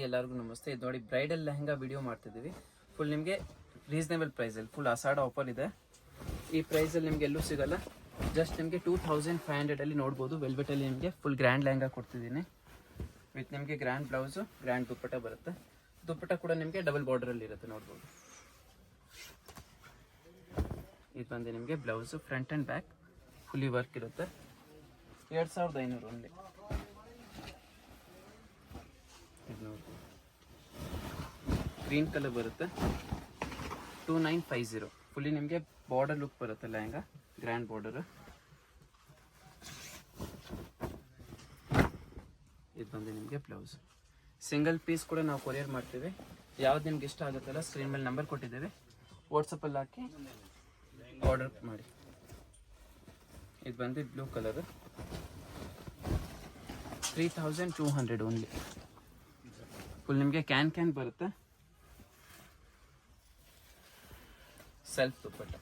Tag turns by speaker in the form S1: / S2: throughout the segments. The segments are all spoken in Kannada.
S1: ಎಲ್ಲರಿಗೂ ನಮಸ್ತೆ. ಇದು ನೋಡಿ ಬ್ರೈಡಲ್ ಲೆಹಂಗಾ ವಿಡಿಯೋ ಮಾಡ್ತಿದ್ದೀವಿ. ಫುಲ್ ನಿಮಗೆ ರೀಸನೇಬಲ್ ಪ್ರೈಸಲ್ಲಿ ಫುಲ್ ಅಸಾಡ ಆಫರ್ ಇದೆ. ಈ ಪ್ರೈಸಲ್ಲಿ ನಿಮಗೆ ಎಲ್ಲೂ ಸಿಗಲ್ಲ. ಜಸ್ಟ್ ನಿಮಗೆ 2500 ನೋಡ್ಬೋದು. ವೆಲ್ವೆಟಲ್ಲಿ ನಿಮಗೆ ಫುಲ್ ಗ್ರ್ಯಾಂಡ್ ಲೆಹಂಗಾ ಕೊಡ್ತಿದ್ದೀನಿ. ವಿತ್ ನಿಮಗೆ ಗ್ರ್ಯಾಂಡ್ ಬ್ಲೌಸು, ಗ್ರ್ಯಾಂಡ್ ದುಪ್ಪಟ್ಟ ಬರುತ್ತೆ. ದುಪ್ಪಟ್ಟ ಕೂಡ ನಿಮಗೆ ಡಬಲ್ ಬಾರ್ಡರಲ್ಲಿ ಇರುತ್ತೆ, ನೋಡ್ಬೋದು. ಇದು ಬಂದು ನಿಮಗೆ blouse front and back fully work ಇರುತ್ತೆ. 2500 ಓನ್ಲಿ. ಇದು ನೋಡ್ಬೋದು, ಗ್ರೀನ್ ಕಲರ್ ಬರುತ್ತೆ. 2950 ಫುಲ್ಲಿ ನಿಮಗೆ ಬಾರ್ಡರ್ ಲುಕ್ ಬರುತ್ತೆ ಲೆಹಂಗಾ, ಗ್ರ್ಯಾಂಡ್ ಬಾರ್ಡರ್. ಇದು ಬಂದು ನಿಮಗೆ ಬ್ಲೌಸ್. ಸಿಂಗಲ್ ಪೀಸ್ ಕೂಡ ನಾವು ಕೊರಿಯರ್ ಮಾಡ್ತೀವಿ. ಯಾವ್ದು ನಿಮ್ಗೆ ಇಷ್ಟ ಆಗುತ್ತಲ್ಲ ಸ್ಕ್ರೀನ್ ಮೇಲೆ ನಂಬರ್ ಕೊಟ್ಟಿದ್ದೇವೆ, ವಾಟ್ಸಪ್ಪಲ್ಲಿ ಹಾಕಿ ಆರ್ಡರ್ ಮಾಡಿ. ಇದು ಬಂದು ಬ್ಲೂ ಕಲರ್, 3200 ಓನ್ಲಿ. ಫುಲ್ ನಿಮಗೆ ಕ್ಯಾನ್ ಬರುತ್ತೆ. Self dupatta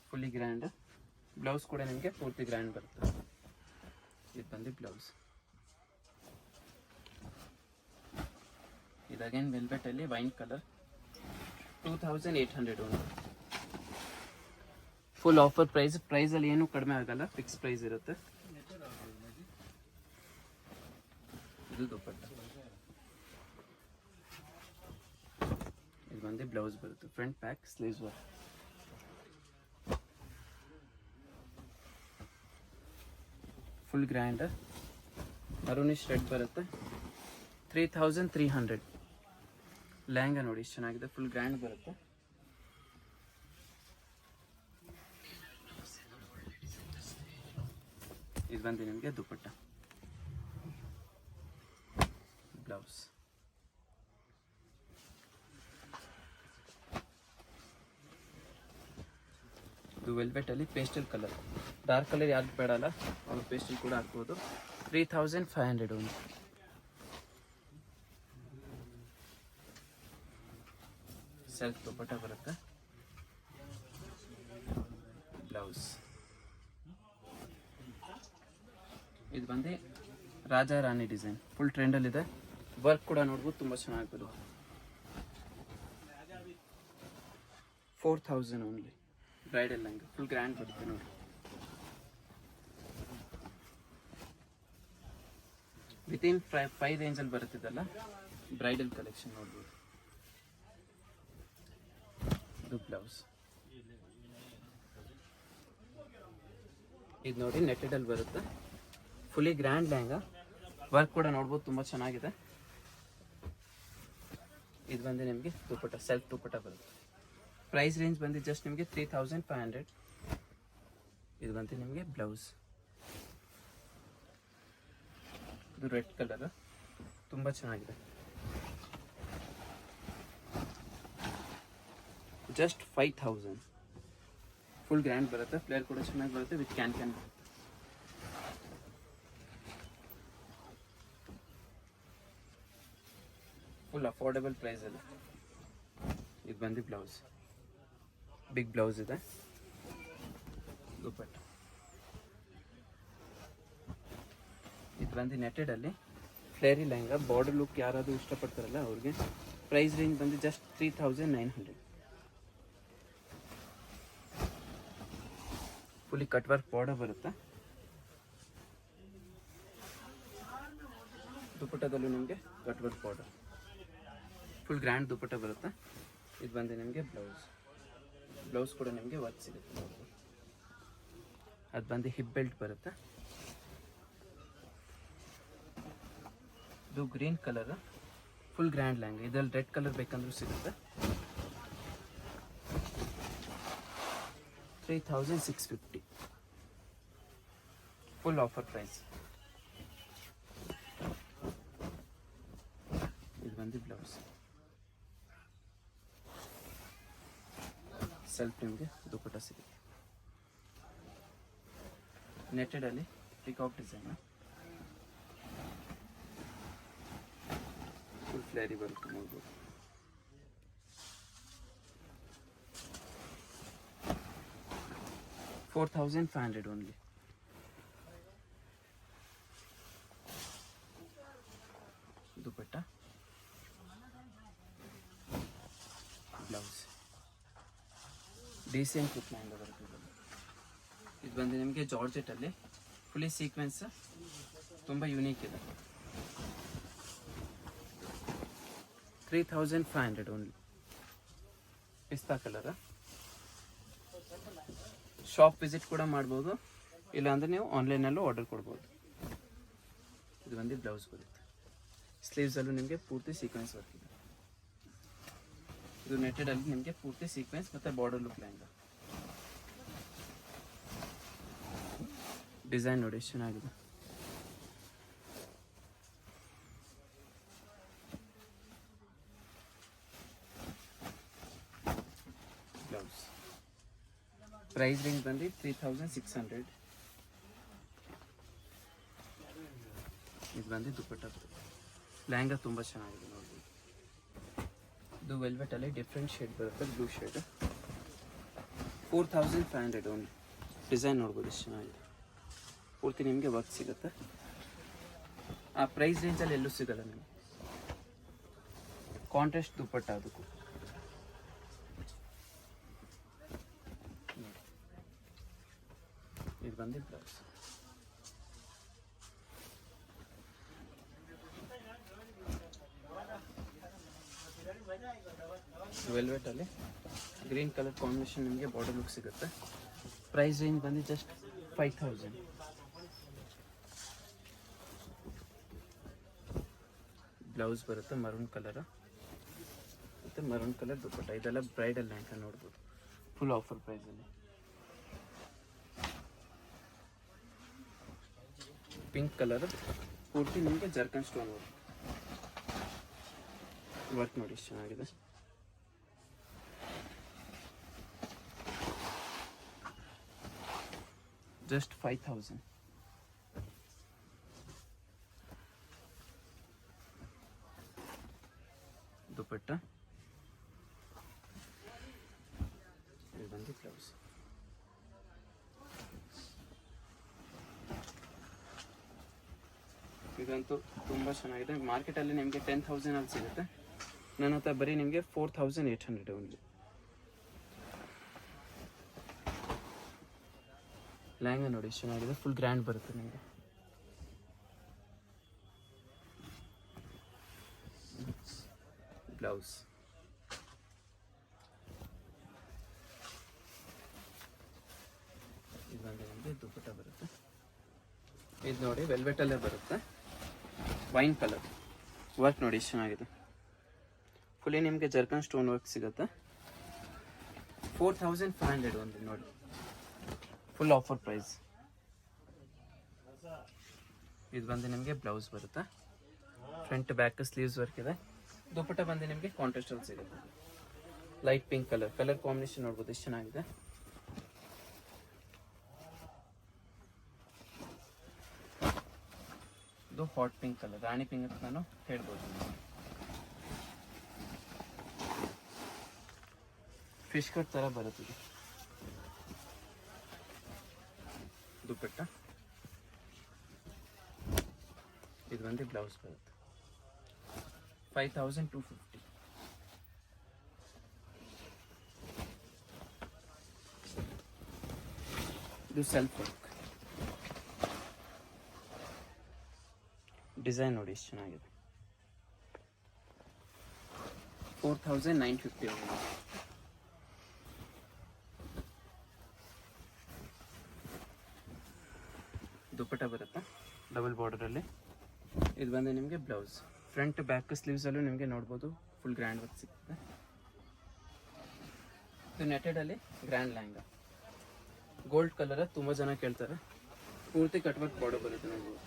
S1: fully grand. Blouse ಕೂಡ ನಿಮಗೆ ಪೂರ್ತಿ ಗ್ರ್ಯಾಂಡ್ ಬರುತ್ತೆ. ಇದು ಬಂದು ಬ್ಲೌಸ್. ಇದು ಅಗೇನ್ ವೆಲ್ವೆಟಲ್ಲಿ wine colour, 2800 only. Full offer ಪ್ರೈಸಲ್ಲಿ ಏನೂ ಕಡಿಮೆ ಆಗಲ್ಲ, ಫಿಕ್ಸ್ ಪ್ರೈಸ್ ಇರುತ್ತೆ. ಇದು ದುಪ್ಪಟ್ಟ. ಇದು ಬಂದು ಬ್ಲೌಸ್ ಬರುತ್ತೆ, front back sleeves work. Full grand ಮರೂನಿಶ್ red ಬರುತ್ತೆ. 3300 ಲೆಹಂಗಾ ನೋಡಿ ಎಷ್ಟು ಚೆನ್ನಾಗಿದೆ, ಫುಲ್ ಗ್ರ್ಯಾಂಡ್ ಬರುತ್ತೆ. ಇದು ಬಂದು ನಿಮಗೆ ದುಪ್ಪಟ್ಟ, ಬ್ಲೌಸ್. ಇದು ವೆಲ್ವೆಟಲ್ಲಿ ಪೇಸ್ಟಲ್ ಕಲರ್. ಡಾರ್ಕ್ ಕಲರ್ ಯಾರು ಬೇಡಲ್ಲ ಅವ್ರು ಪೇಸ್ಟಲ್ ಕೂಡ ಹಾಕ್ಬೋದು. 3500 ಒಂದು. ಸೆಲ್ಫ್ ದುಪ್ಪಟ್ಟ ಬರುತ್ತೆ, ಬ್ಲೌಸ್. ಇದು ಬಂದು ರಾಜಾ ರಾಣಿ ಡಿಸೈನ್, ಫುಲ್ ಟ್ರೆಂಡಲ್ಲಿದೆ. ವರ್ಕ್ ಕೂಡ ನೋಡ್ಬೋದು, ತುಂಬ ಚೆನ್ನಾಗಿ ಬರುತ್ತೆ. 4000 only. Bridal lehenga full grand ಬರುತ್ತೆ ನೋಡಿ. ವಿತಿನ್ 5 ರೇಂಜಲ್ಲಿ ಬರುತ್ತಿದ್ದಲ್ಲ ಬ್ರೈಡಲ್ ಕಲೆಕ್ಷನ್ ನೋಡ್ಬೋದು. ಇದು ಬ್ಲೌಸ್. ಇದು ನೋಡಿ ನೆಟ್ಟೆಡಲ್ಲಿ ಬರುತ್ತೆ, ಫುಲ್ಲಿ ಗ್ರ್ಯಾಂಡ್ ಲೆಹಂಗಾ. ವರ್ಕ್ ಕೂಡ ನೋಡ್ಬೋದು, ತುಂಬ ಚೆನ್ನಾಗಿದೆ. ಇದು ಬಂದು ನಿಮಗೆ ದುಪ್ಪಟ್ಟ, ಸೆಲ್ಫ್ ದುಪ್ಪಟ್ಟ ಬರುತ್ತೆ. ಪ್ರೈಸ್ ರೇಂಜ್ ಬಂದು ಜಸ್ಟ್ ನಿಮಗೆ 3500. ಇದು ಬಂದು ನಿಮಗೆ ಬ್ಲೌಸ್. ಇದು ರೆಡ್ ಕಲರ್, ತುಂಬ ಚೆನ್ನಾಗಿದೆ. ಜಸ್ಟ್ 5000. ಫುಲ್ ಗ್ರ್ಯಾಂಡ್ ಬರುತ್ತೆ, ಫ್ಲೇರ್ ಕೂಡ ಚೆನ್ನಾಗಿ ಬರುತ್ತೆ, ವಿತ್ ಕ್ಯಾನ್ ಬರುತ್ತೆ. ಫುಲ್ ಅಫೋರ್ಡೆಬಲ್ ಪ್ರೈಸಲ್ಲಿ. ಇದು ಬಂದು ಬ್ಲೌಸ್, ಬಿಗ್ ಬ್ಲೌಸ್ ಇದೆ. ದುಪ್ಪಟ್ಟ. ಇದು ಬಂದು ನೆಟೆಡಲ್ಲಿ ಫ್ಲೇರಿ ಲೆಹಂಗಾ, ಬಾರ್ಡರ್ ಲುಕ್ ಯಾರಾದರೂ ಇಷ್ಟಪಡ್ತಾರಲ್ಲ ಅವ್ರಿಗೆ. ಪ್ರೈಸ್ ರೇಂಜ್ ಬಂದು just 3900. Fully cut work border ಬರುತ್ತೆ. ದುಪ್ಪಟ್ಟದಲ್ಲೂ ನಿಮಗೆ cut work border, full grand dupatta ಬರುತ್ತೆ. ಇದು ಬಂದು ನಿಮಗೆ ಬ್ಲೌಸ್ ಕೂಡ ನಿಮಗೆ ವರ್ಕ್ ಸಿಗುತ್ತೆ. ಅದು ಬಂದು ಹಿಪ್ ಬೆಲ್ಟ್ ಬರುತ್ತೆ. ಇದು green colour, full grand lehenga. ಇದರಲ್ಲಿ ರೆಡ್ ಕಲರ್ ಬೇಕಂದ್ರೂ ಸಿಗುತ್ತೆ. 3650 ಫುಲ್ ಆಫರ್ ಪ್ರೈಸ್. ಇದು ಬಂದು ಬ್ಲೌಸ್. ಸೆಲ್ಫ್ ನಿಮಗೆ ದುಪ್ಪಟ್ಟ ಸಿಗುತ್ತೆ. ನೆಟೆಡಲ್ಲಿ ಪಿಕಾಕ್ ಡಿಸೈನ್, ಫುಲ್ ಫ್ಲೇರಿ ಬರುತ್ತೆ ನೋಡ್ಬೋದು. $4,500 only. दुपट्टा ಬ್ಲೌಸ್. ಡೀಸೆಂಟ್ ಲುಕ್ ಲೆಹಂಗಾ ಬರುತ್ತೆ ಇದು. ಇದು ಬಂದು ನಿಮಗೆ ಜಾರ್ಜೆಟಲ್ಲಿ ಫುಲ್ಲಿ ಸೀಕ್ವೆನ್ಸ್, ತುಂಬ ಯುನೀಕ್ ಇದೆ. 3500 ಓನ್ಲಿ. ಪಿಸ್ತಾ ಕಲರ್. ಶಾಪ್ ವಿಸಿಟ್ ಕೂಡ ಮಾಡ್ಬೋದು, ಇಲ್ಲಾಂದರೆ ನೀವು ಆನ್ಲೈನಲ್ಲೂ ಆರ್ಡರ್ ಕೊಡ್ಬೋದು. ಇದು ಬಂದು ಬ್ಲೌಸ್ ಬರುತ್ತೆ. ಸ್ಲೀವ್ಸಲ್ಲೂ ನಿಮಗೆ ಪೂರ್ತಿ ಸೀಕ್ವೆನ್ಸ್ ವರ್ಕ್ ಇದೆ. ಇದು ನೆಟ್ಟೆಡಲ್ಲಿ ನಿಮಗೆ ಪೂರ್ತಿ ಸೀಕ್ವೆನ್ಸ್ ಮತ್ತು ಬಾರ್ಡರ್ ಲುಕ್ ಲೆಹಂಗಾ. ಡಿಸೈನ್ ನೋಡಿ ಎಷ್ಟು ಚೆನ್ನಾಗಿದೆ. ಬ್ಲೌಸ್ ಪ್ರೈಸ್ ರೇಂಜ್ ಬಂದು 3600. ಇದು ಬಂದು ದುಪ್ಪಟ್ಟ ಲೆಹಂಗಾ ತುಂಬ ಚೆನ್ನಾಗಿದೆ ನೋಡಿ. ಇದು ವೆಲ್ವೆಟಲ್ಲಿ ಡಿಫ್ರೆಂಟ್ ಶೇಡ್ ಬರುತ್ತೆ, ಬ್ಲೂ ಶೇಡ್. 4500 ಓನ್ಲಿ. ಡಿಸೈನ್ ನೋಡ್ಬೋದು ಎಷ್ಟು ಚೆನ್ನಾಗಿದೆ. ಪೂರ್ತಿ ನಿಮಗೆ ವರ್ಕ್ ಸಿಗುತ್ತೆ. ಆ ಪ್ರೈಸ್ ರೇಂಜಲ್ಲಿ ಎಲ್ಲೂ ಸಿಗಲ್ಲ ನಿಮಗೆ. ಕಾಂಟ್ರಾಸ್ಟ್ ದುಪ್ಪಟ್ಟ ಅದಕ್ಕೂ. ಇದು ಬಂದು ಬ್ಲೌಸ್. ವೆಲ್ವೆಟಲ್ಲಿ ಗ್ರೀನ್ ಕಲರ್ ಕಾಂಬಿನೇಷನ್ ನಿಮಗೆ ಬಾರ್ಡರ್ ಲುಕ್ ಸಿಗುತ್ತೆ. ಪ್ರೈಸ್ ರೇಂಜ್ ಬಂದು ಜಸ್ಟ್ 5000. ಬ್ಲೌಸ್ ಬರುತ್ತೆ ಮರೂನ್ ಕಲರ್ ಮತ್ತು ಮರೂನ್ ಕಲರ್ ದುಪ್ಪಟ್ಟ. ಇದೆಲ್ಲ ಬ್ರೈಡಲ್ ಲೆಹಂಗಾ ನೋಡ್ಬೋದು, ಫುಲ್ ಆಫರ್ ಪ್ರೈಸಲ್ಲಿ. ಪಿಂಕ್ ಕಲರ್ ಪೂರ್ತಿ ನಿಮಗೆ ಜರ್ಕನ್ ಸ್ಟೋನ್ ವರ್ಕ್ ನೋಡಿ ಎಷ್ಟು ಚೆನ್ನಾಗಿದೆ. ಜಸ್ಟ್ 5000. ದುಪ್ಪಟ್ಟ. ಇದು ಬಂದು ಬ್ಲೌಸ್. ಇದಂತೂ ತುಂಬ ಚೆನ್ನಾಗಿದೆ. ಮಾರ್ಕೆಟಲ್ಲಿ ನಿಮಗೆ 10,000 ಅಲ್ಲಿ ಸಿಗುತ್ತೆ, ನನ್ನ ಹತ್ರ ಬರೀ ನಿಮಗೆ 4800 ಓನ್ಲಿ. ಲೆಹಂಗಾ ನೋಡಿ ಎಷ್ಟು ಚೆನ್ನಾಗಿದೆ, ಫುಲ್ ಗ್ರ್ಯಾಂಡ್ ಬರುತ್ತೆ ನಿಮಗೆ. ಬ್ಲೌಸ್. ಇದು ಬಂದು ನಿಮಗೆ ದುಪ್ಪಟ್ಟ ಬರುತ್ತೆ. ಇದು ನೋಡಿ ವೆಲ್ವೆಟಲ್ಲೇ ಬರುತ್ತೆ, ವೈನ್ ಕಲರ್ ವರ್ಕ್ ನೋಡಿ ಎಷ್ಟು ಚೆನ್ನಾಗಿದೆ. ಫುಲ್ಲಿ ನಿಮಗೆ ಜರ್ಕನ್ ಸ್ಟೋನ್ ವರ್ಕ್ ಸಿಗುತ್ತೆ. 4500 ಒಂದು ನೋಡಿ, ಫುಲ್ ಆಫರ್ ಪ್ರೈಸ್. ಇದು ಬಂದು ನಿಮಗೆ ಬ್ಲೌಸ್ ಬರುತ್ತೆ, ಫ್ರಂಟ್ ಬ್ಯಾಕ್ ಸ್ಲೀವ್ಸ್ ವರ್ಕ್ ಇದೆ. ದುಪ್ಪಟ್ಟ ಬಂದು ನಿಮಗೆ ಕಾಂಟ್ರಾಸ್ಟಲ್ಲಿ ಸಿಗುತ್ತೆ. ಲೈಟ್ ಪಿಂಕ್ ಕಲರ್ ಕಾಂಬಿನೇಷನ್ ನೋಡ್ಬೋದು ಎಷ್ಟು ಚೆನ್ನಾಗಿದೆ. ಇದು ಹಾಟ್ ಪಿಂಕ್ ಕಲರ್, ರಾಣಿ ಪಿಂಕ್ ಅಂತ ನಾನು ಹೇಳ್ಬೋದು. ಫಿಶ್ ಕಟ್ ಥರ ಬರುತ್ತದೆ ದುಪ್ಪಟ್ಟ. ಇದು ಬಂದು ಬ್ಲೌಸ್ ಬರುತ್ತೆ. 5250. ಇದು ಸೆಲ್ಫ್ ವರ್ಕ್. ಡಿಸೈನ್ ನೋಡಿ ಎಷ್ಟು ಚೆನ್ನಾಗಿದೆ. 4950. ದುಪ್ಪಟ್ಟ ಬರುತ್ತೆ ಡಬಲ್ ಬಾರ್ಡರಲ್ಲಿ. ಇದು ಬಂದು ನಿಮಗೆ ಬ್ಲೌಸ್. ಫ್ರಂಟ್ ಬ್ಯಾಕ್ ಸ್ಲೀವ್ಸಲ್ಲೂ ನಿಮಗೆ ನೋಡ್ಬೋದು ಫುಲ್ ಗ್ರ್ಯಾಂಡ್ ವರ್ಕ್ ಸಿಗುತ್ತೆ. ಇದು ನೆಟೆಡಲ್ಲಿ ಗ್ರ್ಯಾಂಡ್ ಲೆಹಂಗಾ, ಗೋಲ್ಡ್ ಕಲರ್ ತುಂಬ ಜನ ಕೇಳ್ತಾರೆ. ಪೂರ್ತಿ ಕಟ್ ವರ್ಕ್ ಬಾರ್ಡರ್ ಬರುತ್ತೆ ನೋಡ್ಬೋದು.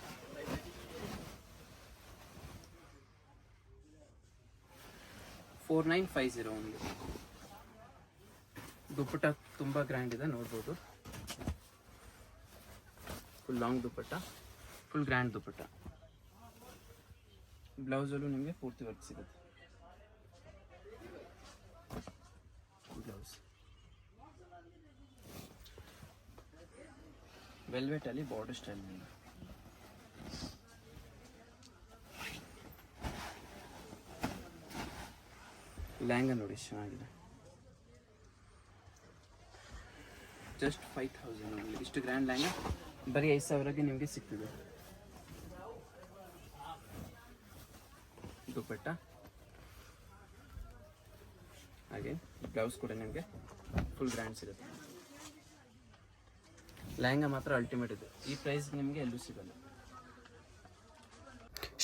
S1: $4950 ಒಂದು. ದುಪ್ಪಟ್ಟ ತುಂಬ ಗ್ರ್ಯಾಂಡ್ ಇದೆ ನೋಡ್ಬೋದು, full long dupatta, full grand dupatta. ಬ್ಲೌಸಲ್ಲೂ ನಿಮಗೆ ಪೂರ್ತಿ ವರ್ಕ್ ಸಿಗುತ್ತೆ. ಬ್ಲೌಸ್ ವೆಲ್ವೆಟಲ್ಲಿ ಬಾರ್ಡರ್ ಸ್ಟೈಲ್. ಲೆಹಂಗಾ ನೋಡಿ ಚೆನ್ನಾಗಿದೆ. ಜಸ್ಟ್ 5000 ಇಷ್ಟು ಗ್ರ್ಯಾಂಡ್ ಲೆಹಂಗಾ ಬರೀ 5000ಗೆ ನಿಮಗೆ ಸಿಗ್ತದೆ. ದುಪ್ಪಟ್ಟ ಹಾಗೆ ಬ್ಲೌಸ್ ಕೂಡ ನಿಮಗೆ ಫುಲ್ ಗ್ರ್ಯಾಂಡ್ ಸಿಗುತ್ತೆ. ಲೆಹಂಗಾ ಮಾತ್ರ ಅಲ್ಟಿಮೇಟ್ ಇದೆ. ಈ ಪ್ರೈಸ್ ನಿಮಗೆ ಎಲ್ಲೂ ಸಿಗಲ್ಲ.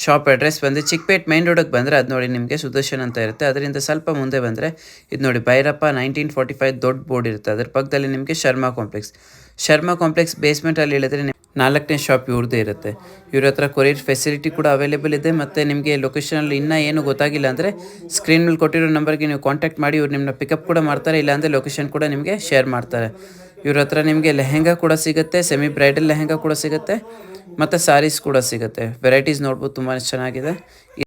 S1: ಶಾಪ್ ಅಡ್ರೆಸ್ ಬಂದು ಚಿಕ್ಕಪೇಟ್ ಮೈನ್ ರೋಡಿಗೆ ಬಂದರೆ ಅದು ನೋಡಿ ನಿಮಗೆ ಸುದರ್ಶನ್ ಅಂತ ಇರುತ್ತೆ. ಅದರಿಂದ ಸ್ವಲ್ಪ ಮುಂದೆ ಬಂದರೆ ಇದು ನೋಡಿ ಭೈರಪ್ಪ 1945 ದೊಡ್ಡ ಬೋರ್ಡ್ ಇರುತ್ತೆ. ಅದ್ರ ಪಕ್ಕದಲ್ಲಿ ನಿಮಗೆ ಶರ್ಮಾ ಕಾಂಪ್ಲೆಕ್ಸ್ ಬೇಸ್ಮೆಂಟಲ್ಲಿ ಇಳಿದ್ರೆ 4ನೇ ಶಾಪ್ ಇವ್ರದ್ದೇ ಇರುತ್ತೆ. ಇವ್ರ ಹತ್ರ ಕೊರಿಯರ್ ಫೆಸಿಲಿಟಿ ಕೂಡ ಅವೈಲೇಬಲ್ ಇದೆ. ಮತ್ತು ನಿಮಗೆ ಲೊಕೇಶನಲ್ಲಿ ಇನ್ನೂ ಏನು ಗೊತ್ತಾಗಿಲ್ಲ ಅಂದರೆ ಸ್ಕ್ರೀನ್ ಮೇಲೆ ಕೊಟ್ಟಿರೋ ನಂಬರ್ಗೆ ನೀವು ಕಾಂಟ್ಯಾಕ್ಟ್ ಮಾಡಿ ಇವ್ರು ನಿಮ್ಮನ್ನ ಪಿಕಪ್ ಕೂಡ ಮಾಡ್ತಾರೆ, ಇಲ್ಲಾಂದರೆ ಲೊಕೇಶನ್ ಕೂಡ ನಿಮಗೆ ಶೇರ್ ಮಾಡ್ತಾರೆ. ಇವ್ರ ಹತ್ರ ನಿಮಗೆ ಲೆಹೆಂಗಾ ಕೂಡ ಸಿಗುತ್ತೆ, ಸೆಮಿ ಬ್ರೈಡಲ್ ಲೆಹೆಂಗಾ ಕೂಡ ಸಿಗುತ್ತೆ ಮತ್ತು ಸಾರೀಸ್ ಕೂಡ ಸಿಗುತ್ತೆ. ವೆರೈಟೀಸ್ ನೋಡ್ಬೋದು, ತುಂಬಾ ಚೆನ್ನಾಗಿದೆ.